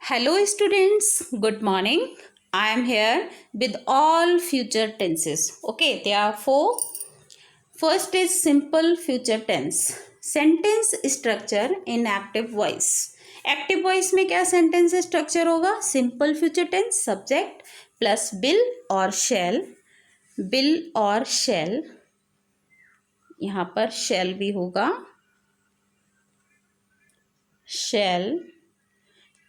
Hello students, good morning. I am here with all future tenses. Okay, there are four. First is simple future tense. Sentence structure in active voice. Active voice में क्या sentence structure होगा? Simple future tense, subject plus will or shall. will और shall. यहाँ पर shall भी होगा. shall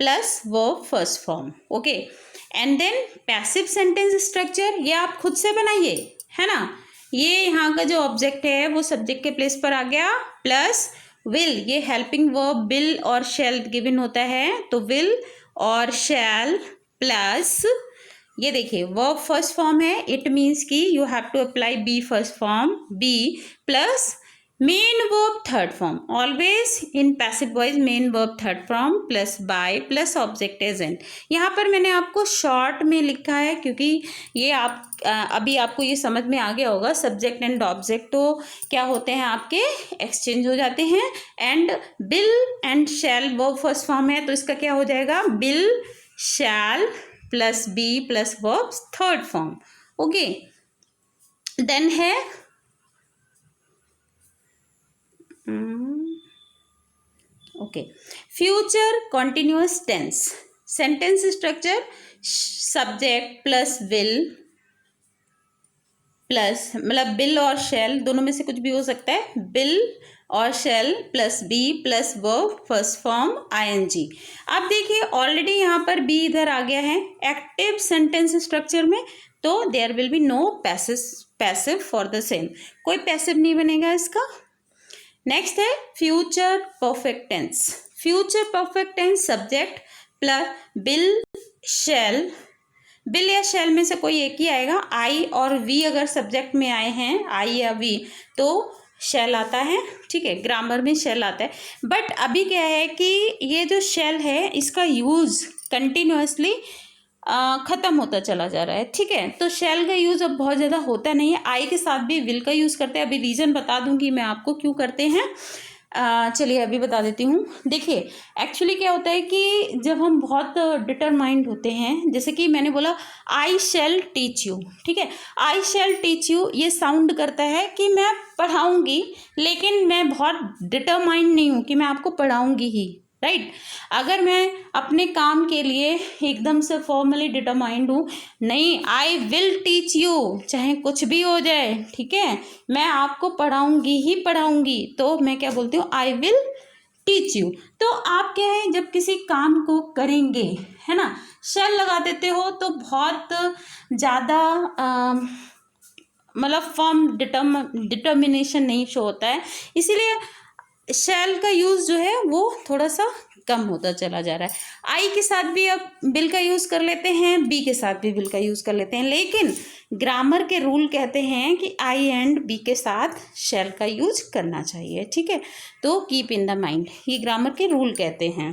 plus verb first form. Okay, and then passive sentence structure ये आप खुद से बनाइए, है ना. ये यहाँ का जो ऑब्जेक्ट है वो सब्जेक्ट के प्लेस पर आ गया, प्लस विल, ये helping verb will or shell given होता है, तो विल और शैल प्लस ये देखिए वर्ब फर्स्ट फॉर्म है, इट मीन्स कि you have to apply be first form, be plus main verb third form. Always in passive voice main verb third form plus by plus object agent. यहाँ पर मैंने आपको short में लिखा है क्योंकि ये आप अभी आपको ये समझ में आ गया होगा. सब्जेक्ट एंड ऑब्जेक्ट तो क्या होते हैं आपके, एक्सचेंज हो जाते हैं. And bill and shall verb first form है, तो इसका क्या हो जाएगा, bill shell plus be plus verb third form. Okay, then है okay future continuous tense. Sentence structure subject plus will plus, मतलब बिल और शेल दोनों में से कुछ भी हो सकता है, will or shall plus be plus verb first form ING. अब देखिए ऑलरेडी यहाँ पर बी इधर आ गया है एक्टिव सेंटेंस स्ट्रक्चर में, तो there will be no passive for the same, कोई पैसिव नहीं बनेगा इसका. नेक्स्ट है future perfect tense. Future perfect tense subject plus will shall, will या शैल में से कोई एक ही आएगा. आई और वी अगर सब्जेक्ट में आए हैं, आई या वी, तो शैल आता है. ठीक है, ग्रामर में शैल आता है. बट अभी क्या है कि ये जो शैल है इसका यूज़ कंटिन्यूअसली ख़त्म होता चला जा रहा है. ठीक है, तो शैल का यूज़ अब बहुत ज़्यादा होता नहीं है. आई के साथ भी विल का यूज़ करते हैं. अभी रीज़न बता दूंगी मैं आपको क्यों करते हैं. चलिए अभी बता देती हूँ. देखिए एक्चुअली क्या होता है कि जब हम बहुत डिटरमाइंड होते हैं, जैसे कि मैंने बोला आई शैल टीच यू. ठीक है, आई शैल टीच यू ये साउंड करता है कि मैं पढ़ाऊँगी, लेकिन मैं बहुत डिटरमाइंड नहीं हूँ कि मैं आपको पढ़ाऊँगी ही. राइट, अगर मैं अपने काम के लिए एकदम से फॉर्मली डिटरमाइंड हूँ, नहीं आई विल टीच यू, चाहे कुछ भी हो जाए, ठीक है, मैं आपको पढ़ाऊँगी ही पढ़ाऊँगी, तो मैं क्या बोलती हूँ, आई विल टीच यू. तो आप क्या है, जब किसी काम को करेंगे, है ना, शैल लगा देते हो तो बहुत ज़्यादा मतलब फॉर्म डिटर्मिनेशन नहीं शो होता है, इसीलिए शैल का यूज़ जो है वो थोड़ा सा कम होता चला जा रहा है. आई के साथ भी अब बिल का यूज़ कर लेते हैं, बी के साथ भी बिल का यूज़ कर लेते हैं, लेकिन ग्रामर के रूल कहते हैं कि आई एंड बी के साथ शैल का यूज करना चाहिए. ठीक है, तो कीप इन द माइंड, ये ग्रामर के रूल कहते हैं.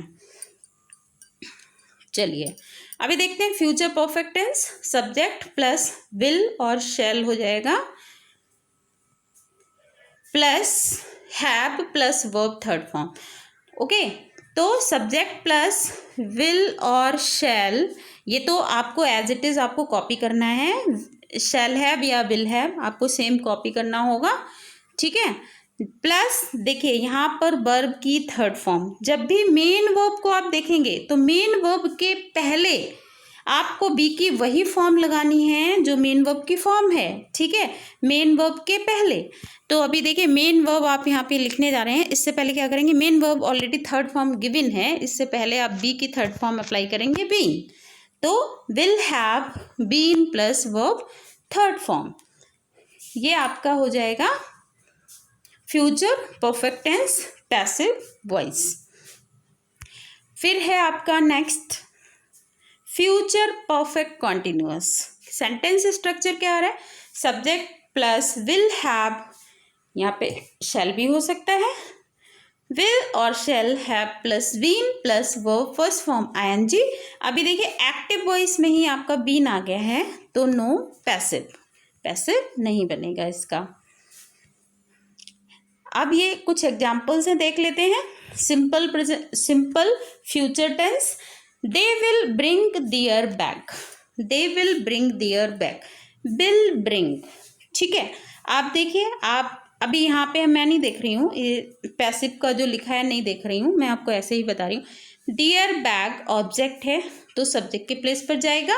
चलिए अभी देखते हैं future perfect tense. Subject plus will or shall हो जाएगा, plus have plus verb third form. Okay, तो subject plus will or shall, ये तो आपको एज इट इज़ आपको कॉपी करना है. शैल हैव या विल हैव आपको सेम कॉपी करना होगा. ठीक है, प्लस देखिए यहाँ पर वर्ब की थर्ड फॉर्म. जब भी मेन वर्ब को आप देखेंगे तो मेन वर्ब के पहले आपको बी की वही फॉर्म लगानी है जो मेन वर्ब की फॉर्म है. ठीक है, मेन वर्ब के पहले. तो अभी देखिए मेन वर्ब आप यहाँ पे लिखने जा रहे हैं, इससे पहले क्या करेंगे, main verb already third form given है, इससे पहले आप बी की थर्ड फॉर्म अप्लाई करेंगे, बीन. तो will have been plus verb third form, ये आपका हो जाएगा future perfect tense passive voice. फिर है आपका next future perfect continuous. Sentence structure क्या आ रहा है, सब्जेक्ट प्लस विल हैव, यहाँ पे शैल भी हो सकता है, will or shall have plus been plus verb first form ING. अभी देखिए एक्टिव वॉइस में ही आपका बीन आ गया है, तो नो पैसिव नहीं बनेगा इसका. अब ये कुछ एग्जाम्पल्स हैं, देख लेते हैं. Simple future tense they will bring their bag, they will bring their bag, will bring, ठीक है। आप देखिए, आप अभी यहाँ पे मैं नहीं देख रही हूँ, ये पैसिव का जो लिखा है नहीं देख रही हूँ, मैं आपको ऐसे ही बता रही हूँ। डियर बैग ऑब्जेक्ट है तो सब्जेक्ट के प्लेस पर जाएगा,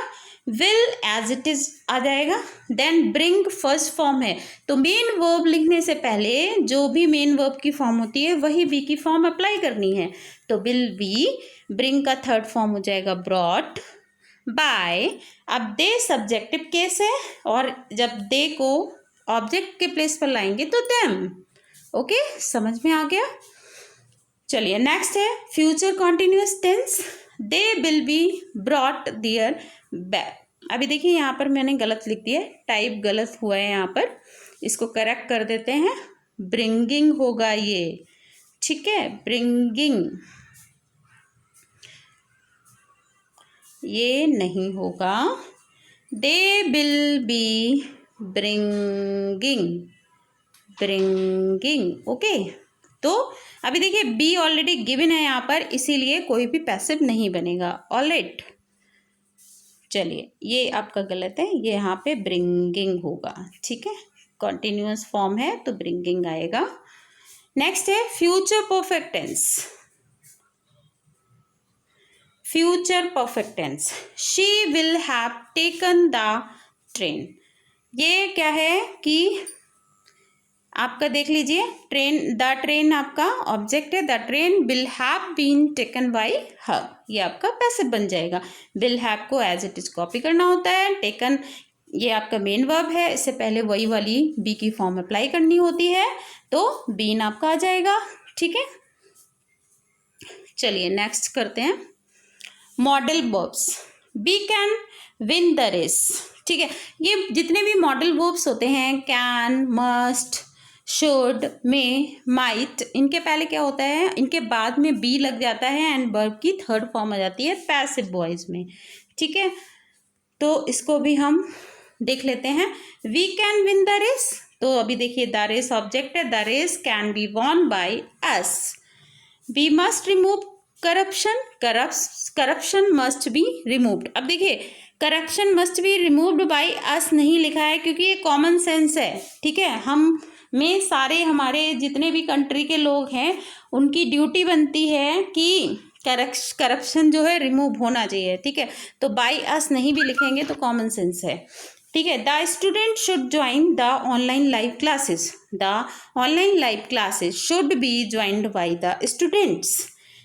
विल एज इट इज आ जाएगा, देन ब्रिंग फर्स्ट फॉर्म है तो मेन वर्ब लिखने से पहले जो भी मेन वर्ब की फॉर्म होती है वही बी की फॉर्म अप्लाई करनी है, तो विल बी, ब्रिंग का थर्ड फॉर्म हो जाएगा ब्रॉट, बाय। अब दे सब्जेक्टिव केस है और जब दे को ऑब्जेक्ट के प्लेस पर लाएंगे तो देम, ओके, समझ में आ गया। चलिए नेक्स्ट है future continuous tense, they will be brought their bag. अभी देखिए यहाँ पर मैंने गलत लिख दिया है, टाइप गलत हुआ है यहाँ पर, इसको करेक्ट कर देते हैं, ब्रिंगिंग होगा ये, ठीक है, ब्रिंगिंग, ये नहीं होगा, दे will be bringing, bringing, okay. तो अभी देखिए बी ऑलरेडी गिवन है यहाँ पर, इसीलिए कोई भी पैसिव नहीं बनेगा, ऑलराइट। चलिए ये आपका गलत है, ये यहाँ पे ब्रिंगिंग होगा, ठीक है, कॉन्टिन्यूअस फॉर्म है तो ब्रिंगिंग आएगा। नेक्स्ट है future perfect tense, future perfect tense, she will have taken the train. ये क्या है कि आपका देख लीजिए, ट्रेन, द ट्रेन आपका ऑब्जेक्ट है, the train will have been taken by her, ये आपका पैसिव बन जाएगा। विल हैव को एज इट इज कॉपी करना होता है, टेकन ये आपका मेन वर्ब है, इससे पहले वही वाली बी की फॉर्म अप्लाई करनी होती है, तो बीन आपका आ जाएगा, ठीक है। चलिए नेक्स्ट करते हैं modal verbs, be can win the race, ठीक है। ये जितने भी मॉडल वर्ब्स होते हैं, can, must, should, may, might, इनके पहले क्या होता है, इनके बाद में बी लग जाता है एंड वर्ब की थर्ड फॉर्म आ जाती है पैसिव वॉइस में, ठीक है। तो इसको भी हम देख लेते हैं, we can win the race, तो अभी देखिए द रेस ऑब्जेक्ट है, the race can be won by us, we must remove corruption, corruption must be removed. अब देखिए corruption must be removed by us नहीं लिखा है क्योंकि ये कॉमन सेंस है, ठीक है। हम में सारे हमारे जितने भी कंट्री के लोग हैं उनकी ड्यूटी बनती है कि करप्शन जो है रिमूव होना चाहिए, ठीक है। तो बाय अस नहीं भी लिखेंगे तो कॉमन सेंस है, ठीक है। The student should join the online live classes, the online live classes should be joined by the students,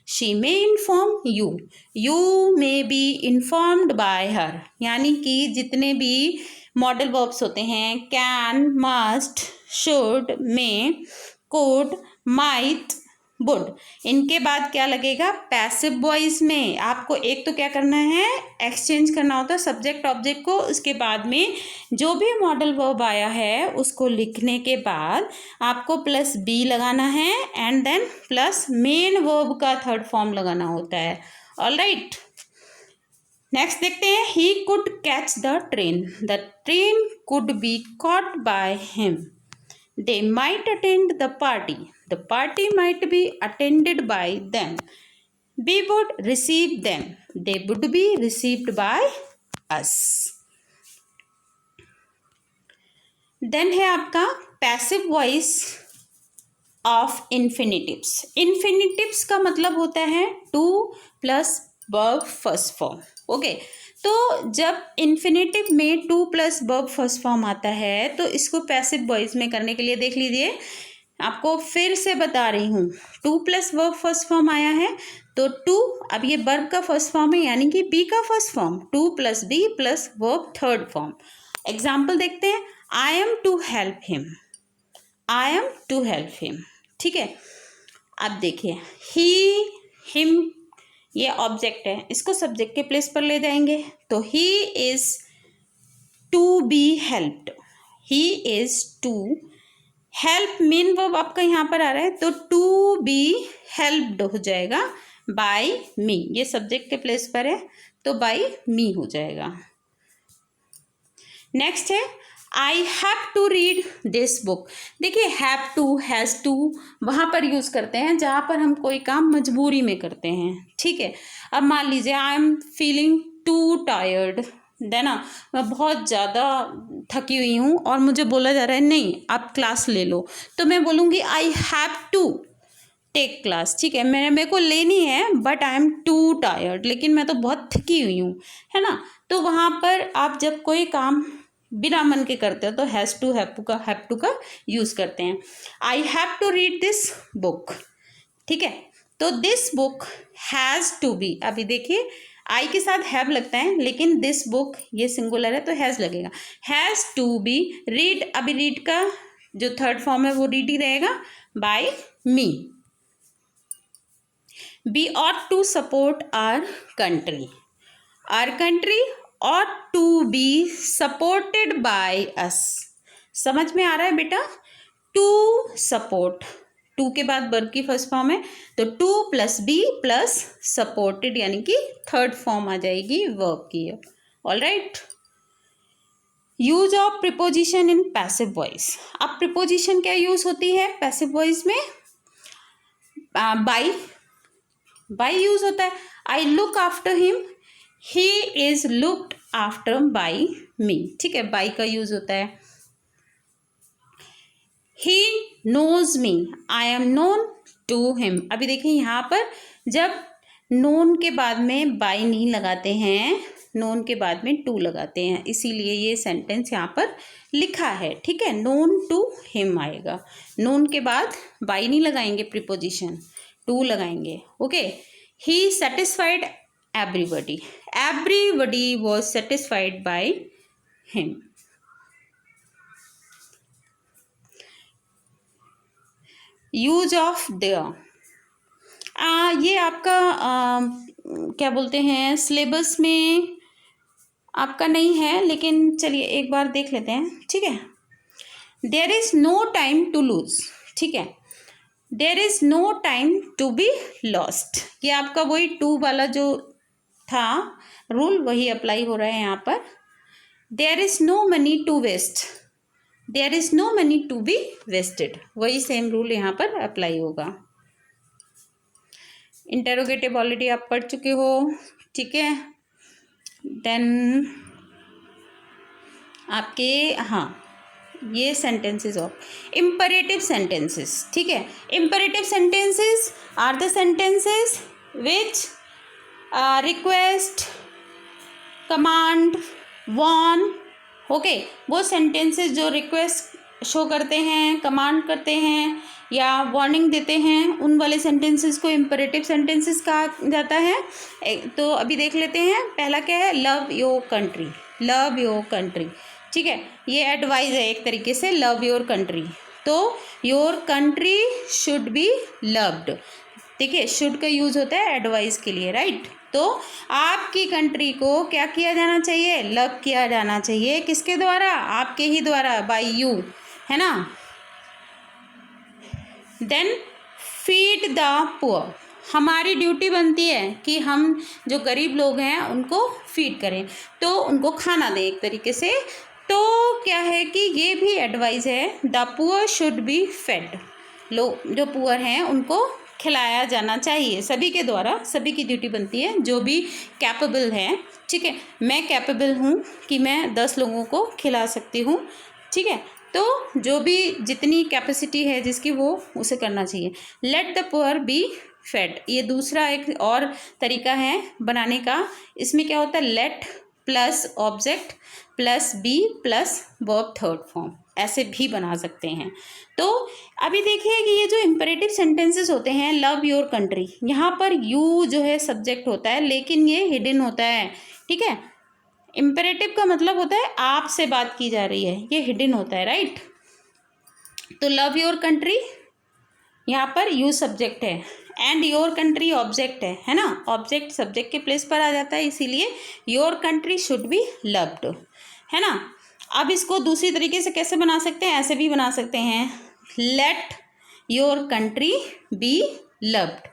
she may inform you, you may be informed bye हर, यानी कि जितने भी मॉडल वर्ब्स होते हैं, can, must, should, may, could, might, would, इनके बाद क्या लगेगा पैसिव वॉइस में। आपको एक तो क्या करना है, एक्सचेंज करना होता है सब्जेक्ट ऑब्जेक्ट को, उसके बाद में जो भी मॉडल वर्ब आया है उसको लिखने के बाद आपको प्लस बी लगाना है and then plus main verb का थर्ड फॉर्म लगाना होता है, ऑलराइट। नेक्स्ट देखते हैं, he could catch the train, the train could be caught by him, they might attend the party, the party might be attended by them, we would receive them, they would be received by us। then है आपका passive voice of इन्फिनिटिव्स, इन्फिनिटिव्स का मतलब होता है two plus verb first form, okay. तो जब infinitive में two plus verb first form आता है तो इसको पैसिव वॉइस में करने के लिए देख लीजिए, आपको फिर से बता रही हूँ, two plus verb first form आया है तो टू, अब ये वर्ब का फर्स्ट फॉर्म है यानी कि बी का first form, to plus be plus verb third form. Example देखते हैं, I am to help him, I am to help him, ठीक है। अब देखिए ही, हिम ये ऑब्जेक्ट है, इसको सब्जेक्ट के प्लेस पर ले जाएंगे तो he is to be helped, he is to, help main verb आपका यहाँ पर आ रहा है तो टू बी हेल्प्ड हो जाएगा बाय मी, ये सब्जेक्ट के प्लेस पर है तो बाय मी हो जाएगा। नेक्स्ट है I have to read this book. देखिए हैव टू, हैज़ टू वहाँ पर यूज़ करते हैं जहाँ पर हम कोई काम मजबूरी में करते हैं, ठीक है। अब मान लीजिए I am feeling to tired, है ना, मैं बहुत ज़्यादा थकी हुई हूँ और मुझे बोला जा रहा है नहीं आप क्लास ले लो, तो मैं बोलूँगी I have to take class, ठीक है। मेरे को लेनी है but I am too tired, लेकिन मैं तो बहुत थकी हुई हूँ, है ना। तो वहाँ पर आप जब कोई काम बिना मन के करते हो तो हैज़ टू, हैव टू का यूज़ करते हैं। I have to read this book, ठीक है। तो this book has to be, अभी देखिए आई के साथ हैव लगता है लेकिन दिस बुक ये सिंगुलर है तो हैज़ लगेगा। हैज़ टू बी रीड, अभी रीड का जो थर्ड फॉर्म है वो रीड ही रहेगा, by me. We ought to support our country. Our country ought to be supported by us. समझ में आ रहा है बेटा? To support, टू के बाद वर्ब की फर्स्ट फॉर्म है तो to plus be plus supported यानी कि थर्ड फॉर्म आ जाएगी वर्ब की। All right. Use of preposition in passive voice. अब प्रिपोजिशन क्या यूज होती है पैसिव वॉइस में? बाय यूज होता है। I look after him, he is looked after by me, ठीक है, बाय का यूज होता है। He knows me, I am known to him. अभी देखिए यहाँ पर जब नोन के बाद में बाय नहीं लगाते हैं, नोन के बाद में टू लगाते हैं, इसीलिए ये सेंटेंस यहाँ पर लिखा है, ठीक है। नोन टू हिम आएगा, नोन के बाद बाय नहीं लगाएंगे प्रीपोजिशन, टू लगाएंगे, okay. He satisfied everybody, everybody was satisfied by him. Use of their, ये आपका क्या बोलते हैं सिलेबस में आपका नहीं है, लेकिन चलिए एक बार देख लेते हैं, ठीक है। There is no time to lose, ठीक है। There is no time to be lost, ये आपका वही टू वाला जो था रूल वही अप्लाई हो रहा है यहाँ पर। There is no money to waste, there is no money to be wasted, वही सेम रूल यहाँ पर अप्लाई होगा। इंटेरोगेटिव ऑलरेडी आप पढ़ चुके हो, ठीक है। देन आपके हाँ ये सेंटेंसेस ऑफ इम्परेटिव सेंटेंसेस, ठीक है। Imperative sentences are the sentences which request, command, warn, okay. वो सेंटेंसेस जो रिक्वेस्ट शो करते हैं, कमांड करते हैं या वार्निंग देते हैं, उन वाले सेंटेंसेस को इम्परेटिव सेंटेंसेस कहा जाता है। तो अभी देख लेते हैं, पहला क्या है, love your country, love your country, ठीक है। ये एडवाइस है एक तरीके से, लव योर कंट्री, तो your country should be loved, देखिए शुड का यूज होता है एडवाइस के लिए, राइट। तो आपकी कंट्री को क्या किया जाना चाहिए, लव किया जाना चाहिए, किसके द्वारा, आपके ही द्वारा, बाय यू, है ना। देन फीड द पुअर, हमारी ड्यूटी बनती है कि हम जो गरीब लोग हैं उनको फीड करें, तो उनको खाना दें एक तरीके से। तो क्या है कि ये भी एडवाइस है, the poor should be fed, लोग जो पुअर हैं उनको खिलाया जाना चाहिए, सभी के द्वारा, सभी की ड्यूटी बनती है जो भी कैपेबल हैं, ठीक है। मैं कैपेबल हूँ कि मैं 10 लोगों को खिला सकती हूँ, ठीक है। तो जो भी जितनी कैपेसिटी है जिसकी वो उसे करना चाहिए। Let the poor be fed, ये दूसरा एक और तरीका है बनाने का। इसमें क्या होता है, let plus object plus be plus verb third form, ऐसे भी बना सकते हैं। तो अभी देखिए कि ये जो इम्परेटिव सेंटेंसेस होते हैं, लव योर कंट्री, यहाँ पर यू जो है सब्जेक्ट होता है लेकिन ये हिडन होता है, ठीक है। इम्परेटिव का मतलब होता है आपसे बात की जा रही है, ये हिडन होता है, राइट। तो लव योर कंट्री यहाँ पर यू सब्जेक्ट है एंड योर कंट्री ऑब्जेक्ट है ना, ऑब्जेक्ट सब्जेक्ट के प्लेस पर आ जाता है, इसीलिए your country should be loved, है ना। अब इसको दूसरी तरीके से कैसे बना सकते हैं, ऐसे भी बना सकते हैं, let your country be loved,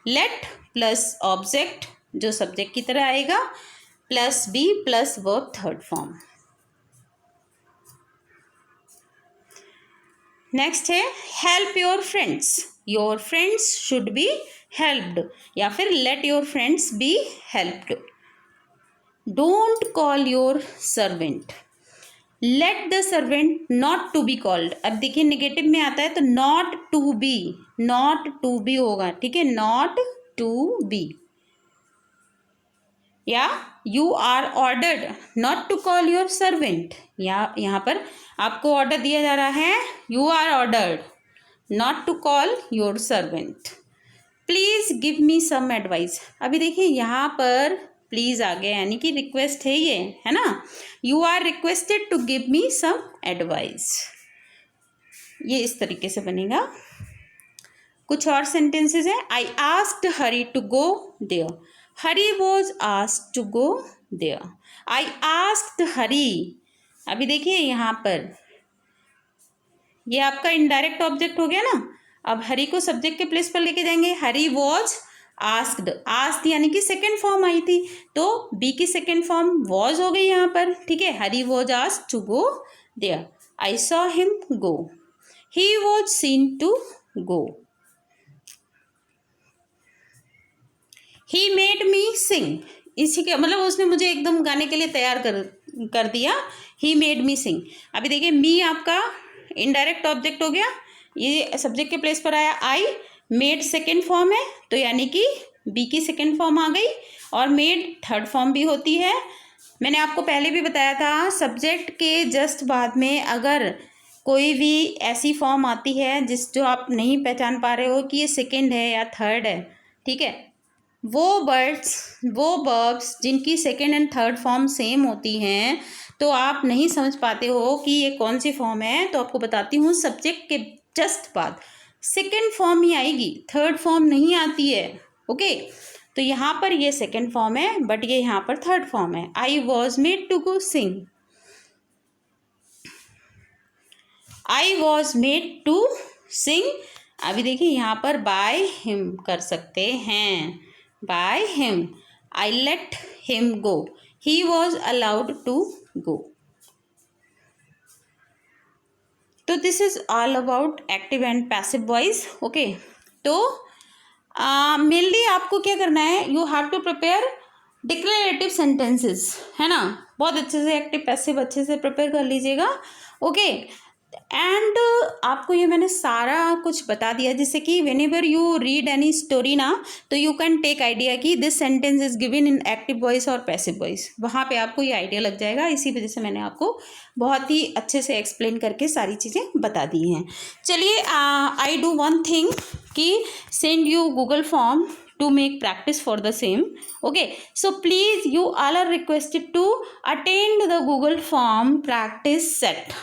let plus object जो सब्जेक्ट की तरह आएगा plus be plus verb third form, next है help your friends, your friends should be helped या फिर let your friends be helped. Don't call your servant, let the servant not to be called. अब देखिए negative में आता है तो not to B होगा, ठीक है, नॉट टू बी। या you are ordered not to call your servant, या यहाँ पर आपको ऑर्डर दिया जा रहा है, you are ordered not to call your servant. Please give me some advice, अभी देखिए यहाँ पर प्लीज़ आ गया यानी कि रिक्वेस्ट है ये, है ना। You are requested to give me some advice, ये इस तरीके से बनेगा। कुछ और सेंटेंसेस है। I asked Hari to go there, Hari was asked to go there. I asked Hari, अभी देखिए यहाँ पर ये आपका इनडायरेक्ट ऑब्जेक्ट हो गया ना। अब हरी को सब्जेक्ट के प्लेस पर लेके जाएंगे, हरी वॉज आस्क्ड, आस्क्ड यानी कि सेकेंड फॉर्म आई थी तो बी की सेकेंड फॉर्म वॉज हो गई यहाँ पर, ठीक है। Hari was asked to go there, I saw him go, he was seen to go, he made me sing, इसी के मतलब उसने मुझे एकदम गाने के लिए तैयार कर दिया, ही मेड मी सिंग। अभी देखिए मी आपका इनडायरेक्ट ऑब्जेक्ट हो गया, ये सब्जेक्ट के प्लेस पर आया। आई मेड सेकेंड फॉर्म है तो यानी कि बी की सेकेंड फॉर्म आ गई, और मेड थर्ड फॉर्म भी होती है। मैंने आपको पहले भी बताया था सब्जेक्ट के जस्ट बाद में अगर कोई भी ऐसी फॉर्म आती है जो आप नहीं पहचान पा रहे हो कि ये सेकेंड है या थर्ड है, ठीक है, वो वर्ब्स जिनकी second and third form same होती हैं तो आप नहीं समझ पाते हो कि ये कौन सी फॉर्म है, तो आपको बताती हूँ सब्जेक्ट के जस्ट बाद सेकेंड फॉर्म ही आएगी, थर्ड फॉर्म नहीं आती है, ओके। तो यहाँ पर ये सेकेंड फॉर्म है बट ये यहाँ पर थर्ड फॉर्म है। I was made to go sing, I was made to sing. अभी देखिए यहाँ पर बाय हिम कर सकते हैं, by him. I let him go, he was allowed to go. तो this is all about active and passive voice, okay. तो mainly आपको क्या करना है, you have to prepare declarative sentences, है ना। बहुत अच्छे से एक्टिव पैसिव अच्छे से प्रिपेयर कर लीजिएगा, ओके। एंड आपको ये मैंने सारा कुछ बता दिया जिससे कि when ever you read any story ना तो यू कैन टेक आइडिया कि this sentence is given in active voice और पैसिव वॉइस, वहाँ पे आपको ये आइडिया लग जाएगा। इसी वजह से मैंने आपको बहुत ही अच्छे से एक्सप्लेन करके सारी चीज़ें बता दी हैं। चलिए आई डू वन थिंग कि send you Google form to make practice for the same, okay. So please you all are requested to attend the Google form practice set,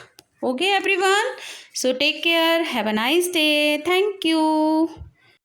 okay everyone. So take care, have a nice day, thank you.